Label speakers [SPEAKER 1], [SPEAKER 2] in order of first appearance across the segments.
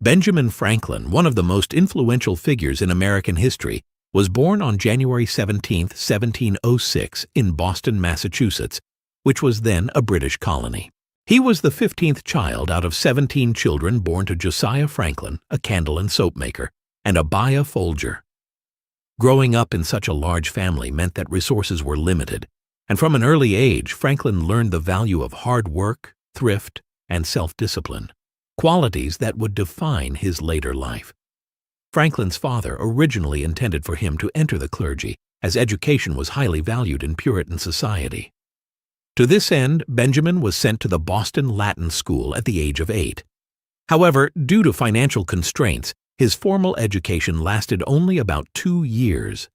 [SPEAKER 1] Benjamin Franklin, one of the most influential figures in American history, was born on January 17, 1706 in Boston, Massachusetts, which was then a British colony. He was the 15th child out of 17 children born to Josiah Franklin, a candle and soap maker, and Abiah Folger. Growing up in such a large family meant that resources were limited, and from an early age, Franklin learned the value of hard work, thrift, and self-discipline, qualities that would define his later life. Franklin's father originally intended for him to enter the clergy, as education was highly valued in Puritan society. To this end, Benjamin was sent to the Boston Latin School at the age of 8. However, due to financial constraints, his formal education lasted only about 2 years.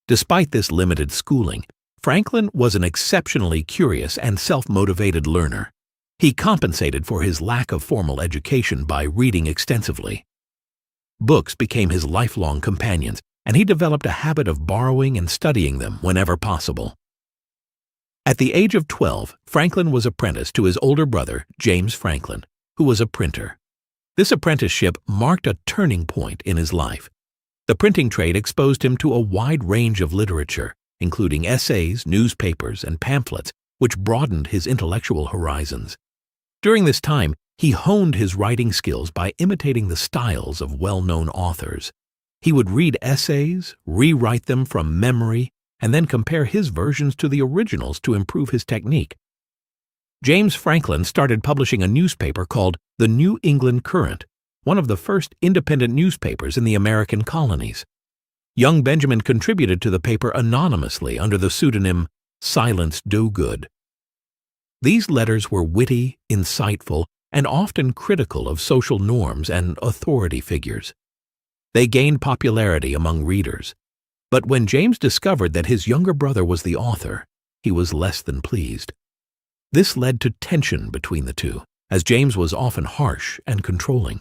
[SPEAKER 1] Despite this limited schooling, Franklin was an exceptionally curious and self-motivated learner. He compensated for his lack of formal education by reading extensively. Books became his lifelong companions, and he developed a habit of borrowing and studying them whenever possible. At the age of 12, Franklin was apprenticed to his older brother, James Franklin, who was a printer. This apprenticeship marked a turning point in his life. The printing trade exposed him to a wide range of literature, including essays, newspapers, and pamphlets, which broadened his intellectual horizons. During this time, he honed his writing skills by imitating the styles of well-known authors. He would read essays, rewrite them from memory, and then compare his versions to the originals to improve his technique. James Franklin started publishing a newspaper called the New England Courant, one of the first independent newspapers in the American colonies. Young Benjamin contributed to the paper anonymously under the pseudonym Silence Dogood. These letters were witty, insightful, and often critical of social norms and authority figures. They gained popularity among readers. But when James discovered that his younger brother was the author, he was less than pleased. This led to tension between the two, as James was often harsh and controlling.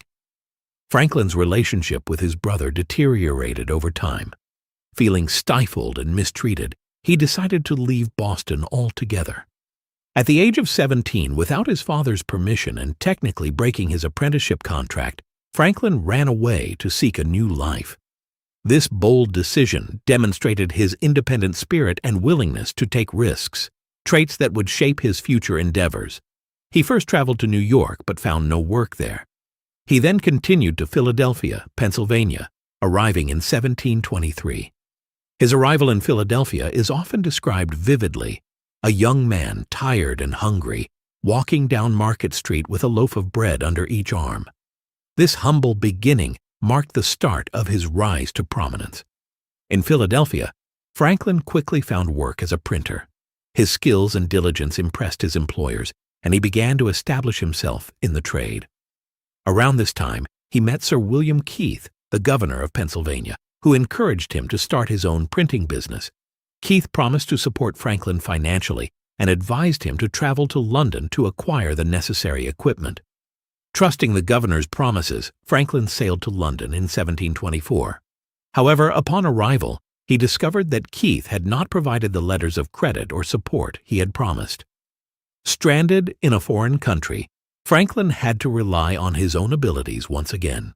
[SPEAKER 1] Franklin's relationship with his brother deteriorated over time. Feeling stifled and mistreated, he decided to leave Boston altogether. At the age of 17, without his father's permission and technically breaking his apprenticeship contract, Franklin ran away to seek a new life. This bold decision demonstrated his independent spirit and willingness to take risks, traits that would shape his future endeavors. He first traveled to New York but found no work there. He then continued to Philadelphia, Pennsylvania, arriving in 1723. His arrival in Philadelphia is often described vividly: a young man, tired and hungry, walking down Market Street with a loaf of bread under each arm. This humble beginning marked the start of his rise to prominence. In Philadelphia, Franklin quickly found work as a printer. His skills and diligence impressed his employers, and he began to establish himself in the trade. Around this time, he met Sir William Keith, the governor of Pennsylvania, who encouraged him to start his own printing business. Keith promised to support Franklin financially and advised him to travel to London to acquire the necessary equipment. Trusting the governor's promises, Franklin sailed to London in 1724. However, upon arrival, he discovered that Keith had not provided the letters of credit or support he had promised. Stranded in a foreign country, Franklin had to rely on his own abilities once again.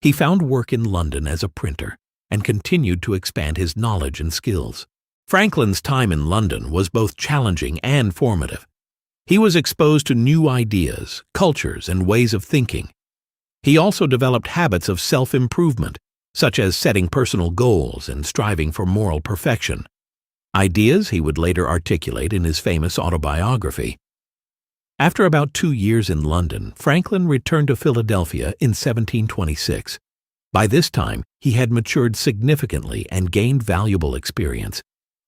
[SPEAKER 1] He found work in London as a printer and continued to expand his knowledge and skills. Franklin's time in London was both challenging and formative. He was exposed to new ideas, cultures, and ways of thinking. He also developed habits of self-improvement, such as setting personal goals and striving for moral perfection, ideas he would later articulate in his famous autobiography. After about 2 years in London, Franklin returned to Philadelphia in 1726. By this time, he had matured significantly and gained valuable experience.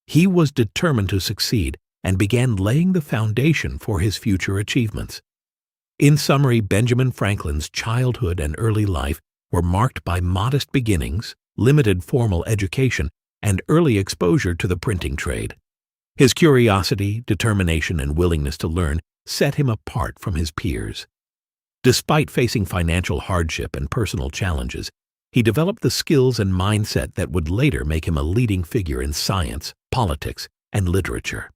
[SPEAKER 1] He was determined to succeed and began laying the foundation for his future achievements. In summary, Benjamin Franklin's childhood and early life were marked by modest beginnings, limited formal education, and early exposure to the printing trade. His curiosity, determination, and willingness to learn set him apart from his peers. Despite facing financial hardship and personal challenges, he developed the skills and mindset that would later make him a leading figure in science, politics, and literature.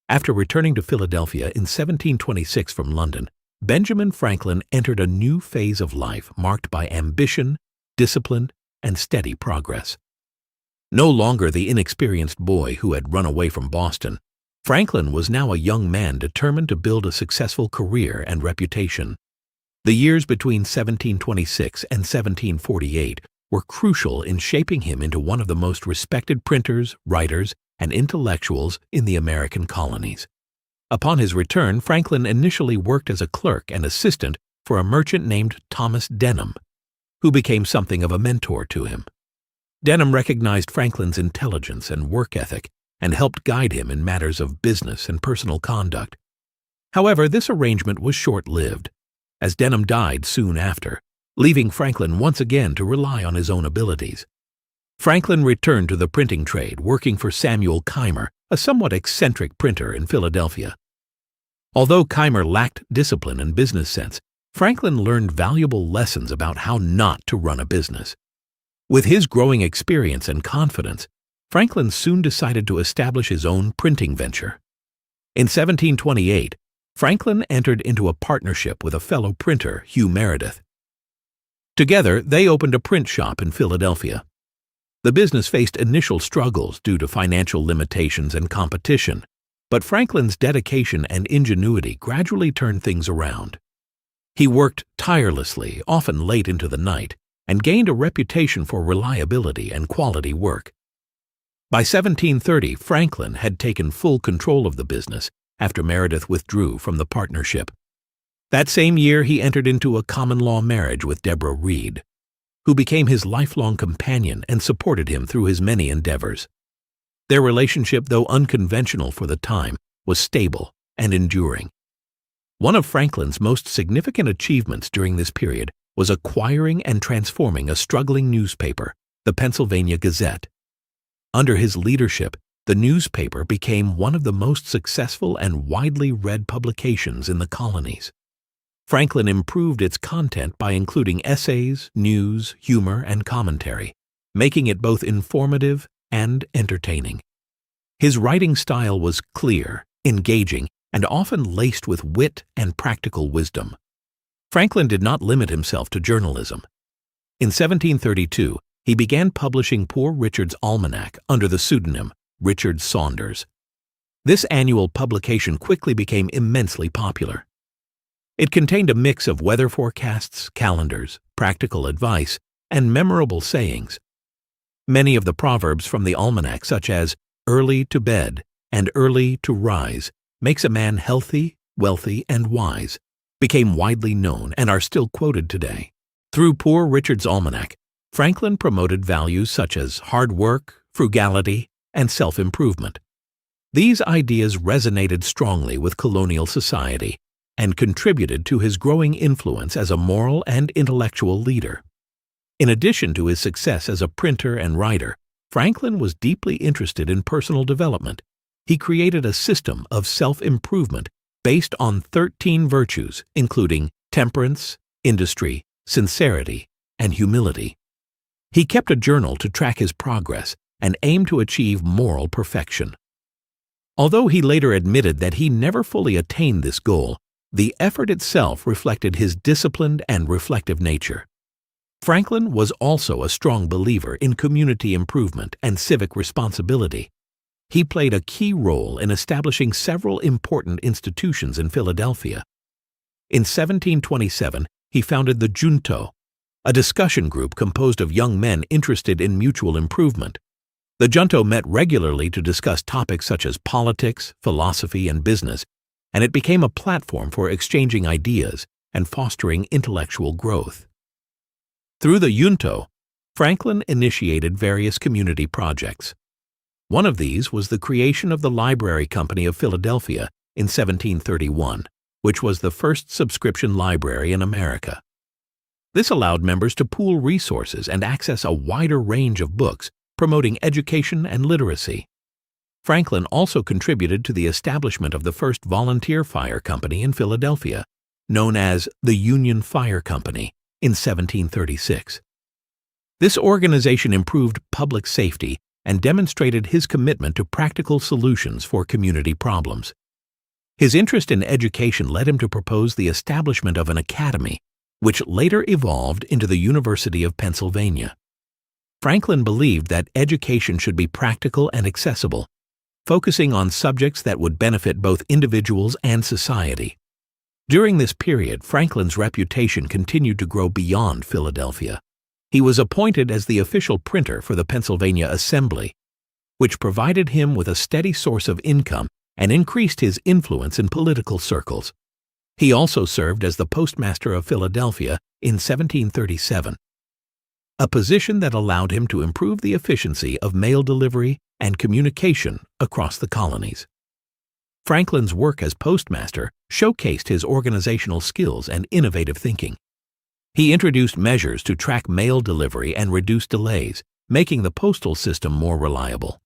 [SPEAKER 1] After returning to Philadelphia in 1726 from London, Benjamin Franklin entered a new phase of life marked by ambition, discipline, and steady progress. No longer the inexperienced boy who had run away from Boston, Franklin was now a young man determined to build a successful career and reputation. The years between 1726 and 1748 were crucial in shaping him into one of the most respected printers, writers, and intellectuals in the American colonies. Upon his return, Franklin initially worked as a clerk and assistant for a merchant named Thomas Denham, who became something of a mentor to him. Denham recognized Franklin's intelligence and work ethic and helped guide him in matters of business and personal conduct. However, this arrangement was short-lived, as Denham died soon after, leaving Franklin once again to rely on his own abilities. Franklin returned to the printing trade, working for Samuel Keimer, a somewhat eccentric printer in Philadelphia. Although Keimer lacked discipline and business sense, Franklin learned valuable lessons about how not to run a business. With his growing experience and confidence, Franklin soon decided to establish his own printing venture. In 1728, Franklin entered into a partnership with a fellow printer, Hugh Meredith. Together, they opened a print shop in Philadelphia. The business faced initial struggles due to financial limitations and competition, but Franklin's dedication and ingenuity gradually turned things around. He worked tirelessly, often late into the night, and gained a reputation for reliability and quality work. By 1730, Franklin had taken full control of the business after Meredith withdrew from the partnership. That same year, he entered into a common-law marriage with Deborah Reed, who became his lifelong companion and supported him through his many endeavors. Their relationship, though unconventional for the time, was stable and enduring. One of Franklin's most significant achievements during this period was acquiring and transforming a struggling newspaper, the Pennsylvania Gazette. Under his leadership, the newspaper became one of the most successful and widely read publications in the colonies. Franklin improved its content by including essays, news, humor, and commentary, making it both informative and entertaining. His writing style was clear, engaging, and often laced with wit and practical wisdom. Franklin did not limit himself to journalism. In 1732, he began publishing Poor Richard's Almanack under the pseudonym Richard Saunders. This annual publication quickly became immensely popular. It contained a mix of weather forecasts, calendars, practical advice, and memorable sayings. Many of the proverbs from the almanac, such as "early to bed" and "early to rise," makes a man healthy, wealthy, and wise, became widely known and are still quoted today. Through Poor Richard's Almanack, Franklin promoted values such as hard work, frugality, and self-improvement. These ideas resonated strongly with colonial society and contributed to his growing influence as a moral and intellectual leader. In addition to his success as a printer and writer, Franklin was deeply interested in personal development. He created a system of self-improvement based on 13 virtues, including temperance, industry, sincerity, and humility. He kept a journal to track his progress and aimed to achieve moral perfection. Although he later admitted that he never fully attained this goal, the effort itself reflected his disciplined and reflective nature. Franklin was also a strong believer in community improvement and civic responsibility. He played a key role in establishing several important institutions in Philadelphia. In 1727, he founded the Junto, a discussion group composed of young men interested in mutual improvement. The Junto met regularly to discuss topics such as politics, philosophy, and business, and it became a platform for exchanging ideas and fostering intellectual growth. Through the Junto, Franklin initiated various community projects. One of these was the creation of the Library Company of Philadelphia in 1731, which was the first subscription library in America. This allowed members to pool resources and access a wider range of books, promoting education and literacy. Franklin also contributed to the establishment of the first volunteer fire company in Philadelphia, known as the Union Fire Company, in 1736. This organization improved public safety and demonstrated his commitment to practical solutions for community problems. His interest in education led him to propose the establishment of an academy, which later evolved into the University of Pennsylvania. Franklin believed that education should be practical and accessible, focusing on subjects that would benefit both individuals and society. During this period, Franklin's reputation continued to grow beyond Philadelphia. He was appointed as the official printer for the Pennsylvania Assembly, which provided him with a steady source of income and increased his influence in political circles. He also served as the postmaster of Philadelphia in 1737, a position that allowed him to improve the efficiency of mail delivery and communication across the colonies. Franklin's work as postmaster showcased his organizational skills and innovative thinking. He introduced measures to track mail delivery and reduce delays, making the postal system more reliable.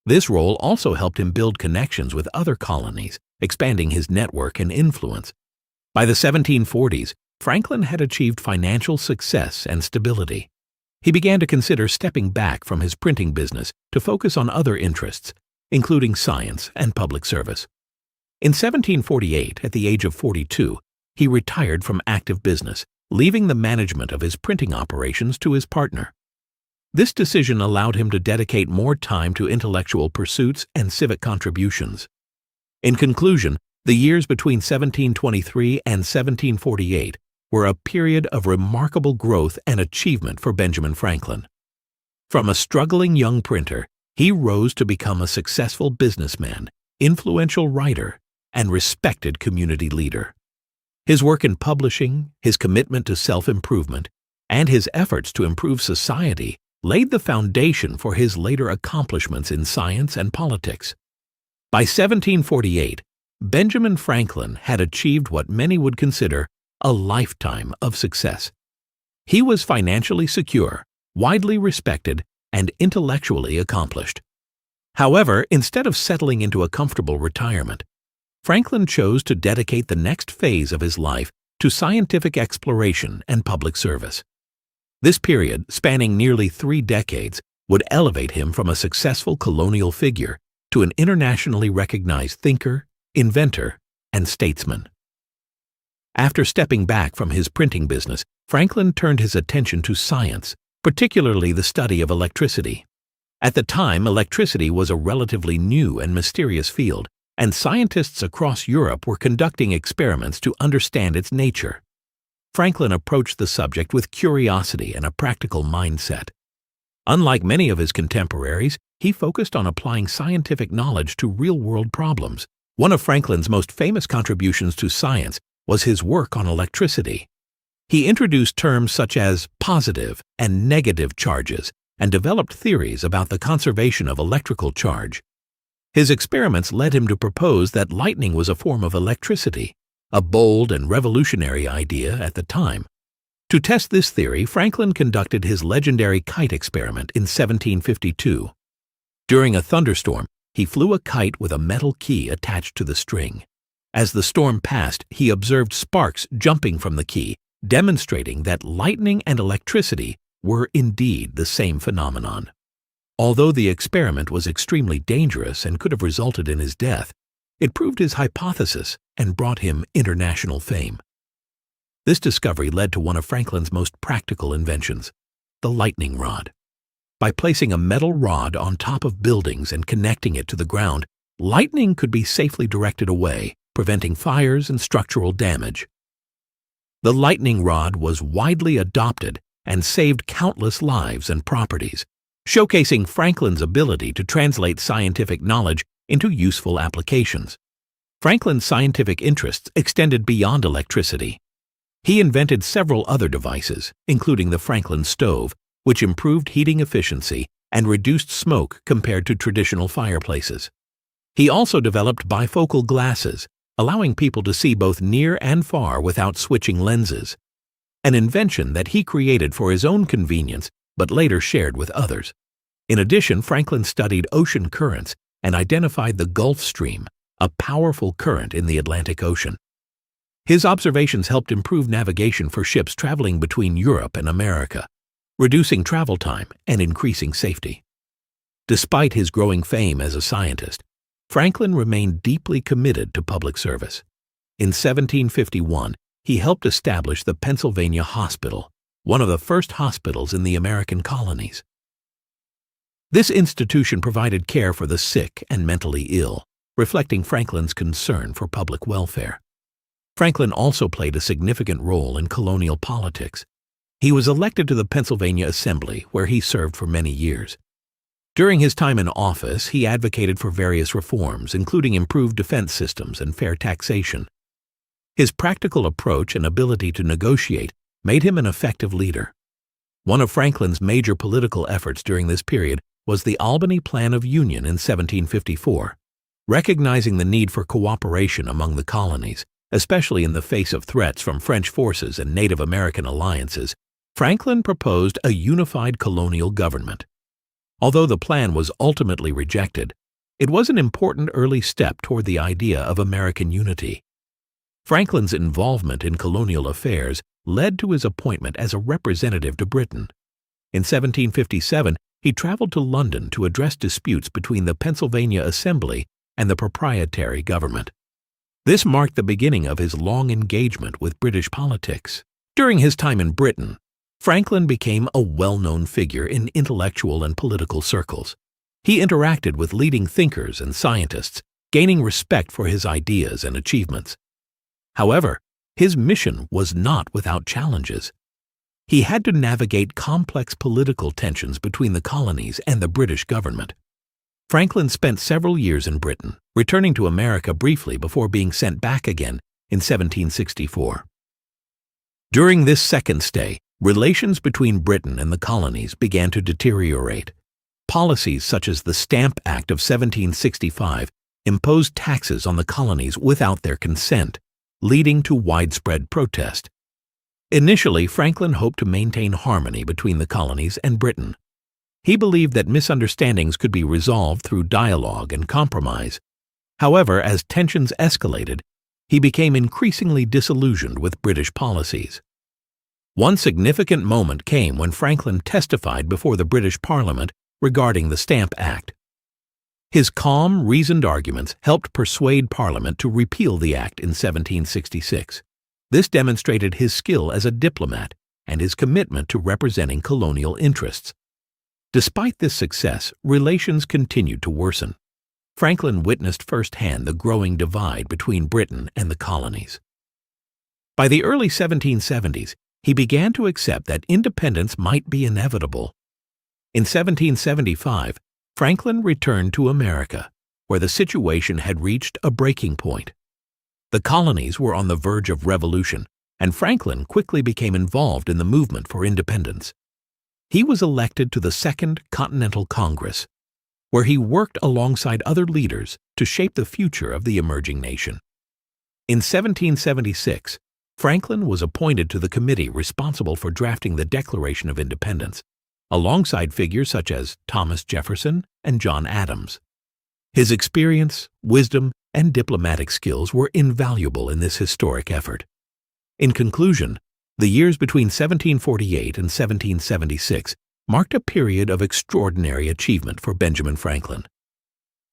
[SPEAKER 1] This role also helped him build connections with other colonies, expanding his network and influence. By the 1740s, Franklin had achieved financial success and stability. He began to consider stepping back from his printing business to focus on other interests, including science and public service. In 1748, at the age of 42, he retired from active business, leaving the management of his printing operations to his partner. This decision allowed him to dedicate more time to intellectual pursuits and civic contributions. In conclusion, the years between 1723 and 1748 were a period of remarkable growth and achievement for Benjamin Franklin. From a struggling young printer, he rose to become a successful businessman, influential writer, and respected community leader. His work in publishing, his commitment to self-improvement, and his efforts to improve society laid the foundation for his later accomplishments in science and politics. By 1748, Benjamin Franklin had achieved what many would consider a lifetime of success. He was financially secure, widely respected, and intellectually accomplished. However, instead of settling into a comfortable retirement, Franklin chose to dedicate the next phase of his life to scientific exploration and public service. This period, spanning nearly 3 decades, would elevate him from a successful colonial figure to an internationally recognized thinker, inventor, and statesman. After stepping back from his printing business, Franklin turned his attention to science, particularly the study of electricity. At the time, electricity was a relatively new and mysterious field, and scientists across Europe were conducting experiments to understand its nature. Franklin approached the subject with curiosity and a practical mindset. Unlike many of his contemporaries, he focused on applying scientific knowledge to real-world problems. One of Franklin's most famous contributions to science was his work on electricity. He introduced terms such as positive and negative charges and developed theories about the conservation of electrical charge. His experiments led him to propose that lightning was a form of electricity, a bold and revolutionary idea at the time. To test this theory, Franklin conducted his legendary kite experiment in 1752. During a thunderstorm, he flew a kite with a metal key attached to the string. As the storm passed, he observed sparks jumping from the key, demonstrating that lightning and electricity were indeed the same phenomenon. Although the experiment was extremely dangerous and could have resulted in his death, it proved his hypothesis and brought him international fame. This discovery led to one of Franklin's most practical inventions, the lightning rod. By placing a metal rod on top of buildings and connecting it to the ground, lightning could be safely directed away, preventing fires and structural damage. The lightning rod was widely adopted and saved countless lives and properties, showcasing Franklin's ability to translate scientific knowledge into useful applications. Franklin's scientific interests extended beyond electricity. He invented several other devices, including the Franklin stove, which improved heating efficiency and reduced smoke compared to traditional fireplaces. He also developed bifocal glasses, allowing people to see both near and far without switching lenses, an invention that he created for his own convenience but later shared with others. In addition, Franklin studied ocean currents and identified the Gulf Stream, a powerful current in the Atlantic Ocean. His observations helped improve navigation for ships traveling between Europe and America, reducing travel time and increasing safety. Despite his growing fame as a scientist, Franklin remained deeply committed to public service. In 1751, he helped establish the Pennsylvania Hospital, one of the first hospitals in the American colonies. This institution provided care for the sick and mentally ill, reflecting Franklin's concern for public welfare. Franklin also played a significant role in colonial politics. He was elected to the Pennsylvania Assembly, where he served for many years. During his time in office, he advocated for various reforms, including improved defense systems and fair taxation. His practical approach and ability to negotiate made him an effective leader. One of Franklin's major political efforts during this period was the Albany Plan of Union in 1754. Recognizing the need for cooperation among the colonies, especially in the face of threats from French forces and Native American alliances, Franklin proposed a unified colonial government. Although the plan was ultimately rejected, it was an important early step toward the idea of American unity. Franklin's involvement in colonial affairs led to his appointment as a representative to Britain. In 1757, he traveled to London to address disputes between the Pennsylvania Assembly and the proprietary government. This marked the beginning of his long engagement with British politics. During his time in Britain, Franklin became a well-known figure in intellectual and political circles. He interacted with leading thinkers and scientists, gaining respect for his ideas and achievements. However, his mission was not without challenges. He had to navigate complex political tensions between the colonies and the British government. Franklin spent several years in Britain, returning to America briefly before being sent back again in 1764. During this second stay, relations between Britain and the colonies began to deteriorate. Policies such as the Stamp Act of 1765 imposed taxes on the colonies without their consent, leading to widespread protest. Initially, Franklin hoped to maintain harmony between the colonies and Britain. He believed that misunderstandings could be resolved through dialogue and compromise. However, as tensions escalated, he became increasingly disillusioned with British policies. One significant moment came when Franklin testified before the British Parliament regarding the Stamp Act. His calm, reasoned arguments helped persuade Parliament to repeal the act in 1766. This demonstrated his skill as a diplomat and his commitment to representing colonial interests. Despite this success, relations continued to worsen. Franklin witnessed firsthand the growing divide between Britain and the colonies. By the early 1770s, he began to accept that independence might be inevitable. In 1775, Franklin returned to America, where the situation had reached a breaking point. The colonies were on the verge of revolution, and Franklin quickly became involved in the movement for independence. He was elected to the Second Continental Congress, where he worked alongside other leaders to shape the future of the emerging nation. In 1776, Franklin was appointed to the committee responsible for drafting the Declaration of Independence, alongside figures such as Thomas Jefferson and John Adams. His experience, wisdom, and diplomatic skills were invaluable in this historic effort. In conclusion, the years between 1748 and 1776 marked a period of extraordinary achievement for Benjamin Franklin.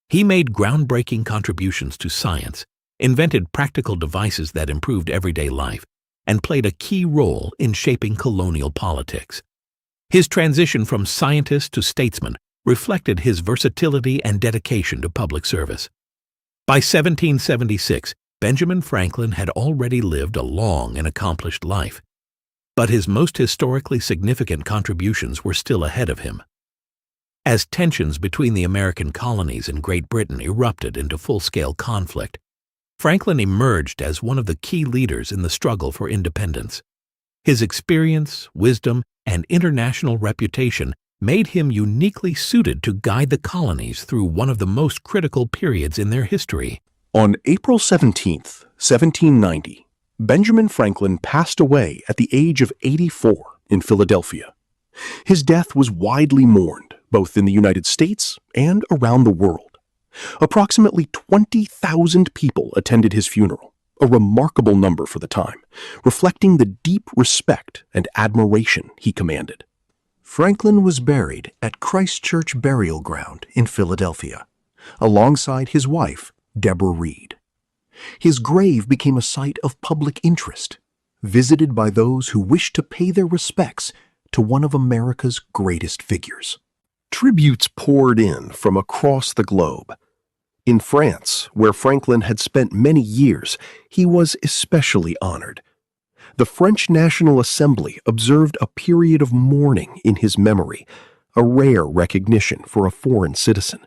[SPEAKER 1] He made groundbreaking contributions to science, invented practical devices that improved everyday life, and played a key role in shaping colonial politics. His transition from scientist to statesman reflected his versatility and dedication to public service. By 1776, Benjamin Franklin had already lived a long and accomplished life, but his most historically significant contributions were still ahead of him. As tensions between the American colonies and Great Britain erupted into full-scale conflict, Franklin emerged as one of the key leaders in the struggle for independence. His experience, wisdom, and international reputation made him uniquely suited to guide the colonies through one of the most critical periods in their history.
[SPEAKER 2] On April 17, 1790, Benjamin Franklin passed away at the age of 84 in Philadelphia. His death was widely mourned, both in the United States and around the world. Approximately 20,000 people attended his funeral, a remarkable number for the time, reflecting the deep respect and admiration he commanded.
[SPEAKER 3] Franklin was buried at Christ Church Burial Ground in Philadelphia.
[SPEAKER 2] alongside his wife, Deborah Reed. His grave became a site of public interest, visited by those who wished to pay their respects to one of America's greatest figures. Tributes poured in from across the globe. In France, where Franklin had spent many years, he was especially honored. The French National Assembly observed a period of mourning in his memory, a rare recognition for a foreign citizen.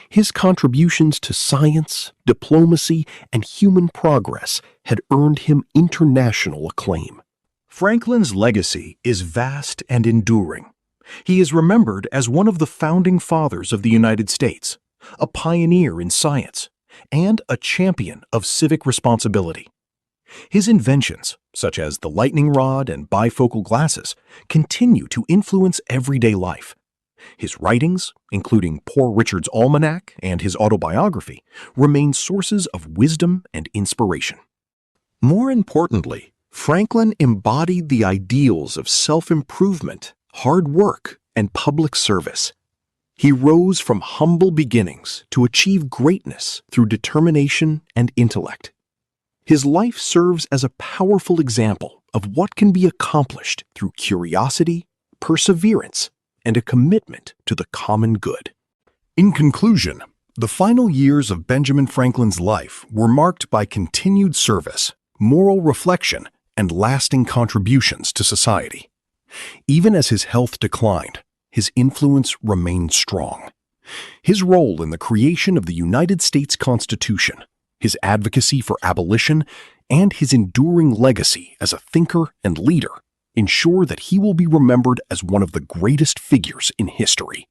[SPEAKER 2] His contributions to science, diplomacy, and human progress had earned him international acclaim. Franklin's legacy is vast and enduring. He is remembered as one of the founding fathers of the United States, a pioneer in science, and a champion of civic responsibility. His inventions, such as the lightning rod and bifocal glasses, continue to influence everyday life. His writings, including Poor Richard's Almanack and his autobiography, remain sources of wisdom and inspiration. More importantly, Franklin embodied the ideals of self-improvement, hard work, and public service. He rose from humble beginnings to achieve greatness through determination and intellect. His life serves as a powerful example of what can be accomplished through curiosity, perseverance, and a commitment to the common good. In conclusion, the final years of Benjamin Franklin's life were marked by continued service, moral reflection, and lasting contributions to society. Even as his health declined, his influence remained strong. His role in the creation of the United States Constitution, his advocacy for abolition, and his enduring legacy as a thinker and leader ensure that he will be remembered as one of the greatest figures in history.